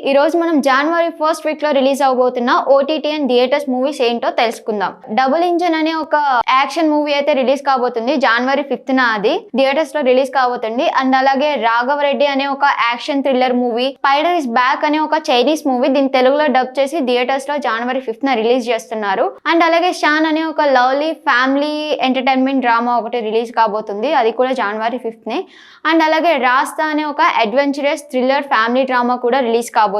ఈ రోజు మనం జనవరి 1st వీక్ లో రిలీజ్ అవబోతున్న ఓటీటీ అండ్ థియేటర్స్ మూవీస్ ఏంటో తెలుసుకుందాం. డబుల్ ఇంజన్ అనే ఒక యాక్షన్ మూవీ అయితే రిలీజ్ కాబోతుంది జనవరి 5th అది థియేటర్స్ లో రిలీజ్ కాబోతుంది. అండ్ అలాగే రాఘవరెడ్డి అనే ఒక action thriller movie, spider is back అనే ఒక చైనీస్ మూవీ దీన్ని తెలుగులో డబ్ చేసి థియేటర్స్ లో జనవరి 5th రిలీజ్ చేస్తున్నారు. అండ్ అలాగే షాన్ అనే ఒక లవ్లీ ఫ్యామిలీ ఎంటర్టైన్మెంట్ డ్రామా ఒకటి రిలీజ్ కాబోతుంది, అది కూడా జనవరి 5th. అండ్ అలాగే రాస్తా అనే ఒక అడ్వెంచరస్ థ్రిల్లర్ ఫ్యామిలీ డ్రామా కూడా రిలీజ్ కాబోతుంది.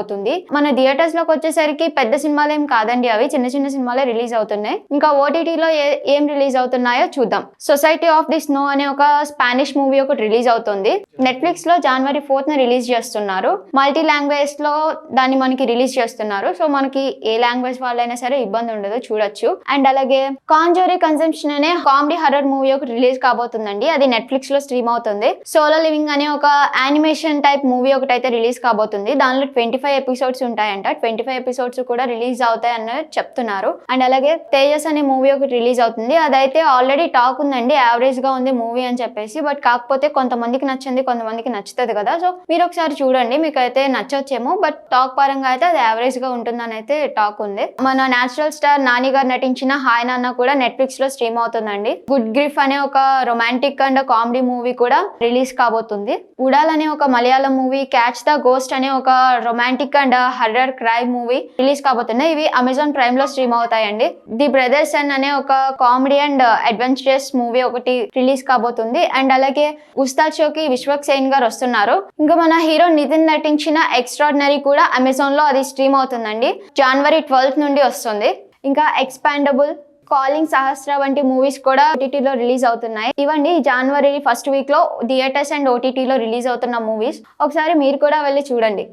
మన థియేటర్స్ లోకి వచ్చేసరికి పెద్ద సినిమాలు ఏం కాదండి, అవి చిన్న చిన్న సినిమాలే రిలీజ్ అవుతున్నాయి. ఇంకా ఓటీటీలో ఏం రిలీజ్ అవుతున్నాయో చూద్దాం. సొసైటీ ఆఫ్ ది స్నో అనే ఒక స్పానిష్ మూవీ ఒకటి రిలీజ్ అవుతుంది. నెట్ఫ్లిక్స్ లో జనవరి 4th రిలీజ్ చేస్తున్నారు. మల్టీ లాంగ్వేజ్ లో దాన్ని మనకి రిలీజ్ చేస్తున్నారు. సో మనకి ఏ లాంగ్వేజ్ వాళ్ళైనా సరే ఇబ్బంది ఉండదు, చూడొచ్చు. అండ్ అలాగే కాంజోరీ కన్సంప్షన్ అనే కామెడీ హర్రర్ మూవీ ఒకటి రిలీజ్ కాబోతుందండి, అది నెట్ఫ్లిక్స్ లో స్ట్రీమ్ అవుతుంది. సోలో లివింగ్ అనే ఒక యానిమేషన్ టైప్ మూవీ ఒకటి అయితే రిలీజ్ కాబోతుంది. దానిలో 25 ఎపిసోడ్స్ ఉంటాయంట. 25 ఎపిసోడ్స్ కూడా రిలీజ్ అవుతాయి అన్నది చెప్తున్నారు. అండ్ అలాగే తేజస్ అనే మూవీ ఒకటి రిలీజ్ అవుతుంది. అదైతే ఆల్రెడీ టాక్ ఉందండి, యావరేజ్ గా ఉంది మూవీ అని చెప్పేసి. బట్ కాకపోతే కొంతమందికి నచ్చింది, కొంతమందికి నచ్చుతుంది కదా. సో మీరు ఒకసారి చూడండి, మీకు అయితే నచ్చొచ్చేమో. బట్ టాక్ పరంగా అయితే అది యావరేజ్ గా ఉంటుందని అయితే టాక్ ఉంది. మన నేచురల్ స్టార్ నాని గారు నటించిన హాయ్ నాన్న కూడా నెట్ఫ్లిక్స్ లో స్ట్రీమ్ అవుతుందండి. గుడ్ గ్రిఫ్ అనే ఒక రొమాంటిక్ అండ్ కామెడీ మూవీ కూడా రిలీజ్ కాబోతుంది. ఉడాల్ అనే ఒక Malayalam movie, catch the ghost అనే ఒక romantic and horror crime movie release కాబోతున్నాయి. ఇవి అమెజాన్ ప్రైమ్ లో స్ట్రీమ్ అవుతాయండి. ది బ్రదర్స్ అనే ఒక కామెడీ అండ్ అడ్వెంచరస్ మూవీ ఒకటి రిలీజ్ కాబోతుంది. అండ్ అలాగే ఉస్తాద్ షోకి విశ్వక్ సేన్ గారు వస్తున్నారు. ఇంకా మన హీరో నితిన్ నటించిన ఎక్స్ట్రాడినరీ కూడా అమెజాన్ లో అది స్ట్రీమ్ అవుతుందండి, జనవరి 12th నుండి వస్తుంది. ఇంకా ఎక్స్పాండబుల్, కాలింగ్ సహస్ర వంటి మూవీస్ కూడా ఓటీటీలో రిలీజ్ అవుతున్నాయి. ఇవండి జనవరి 1st వీక్ లో థియేటర్స్ అండ్ ఓటీటీలో రిలీజ్ అవుతున్న మూవీస్. ఒకసారి మీరు కూడా వెళ్ళి చూడండి.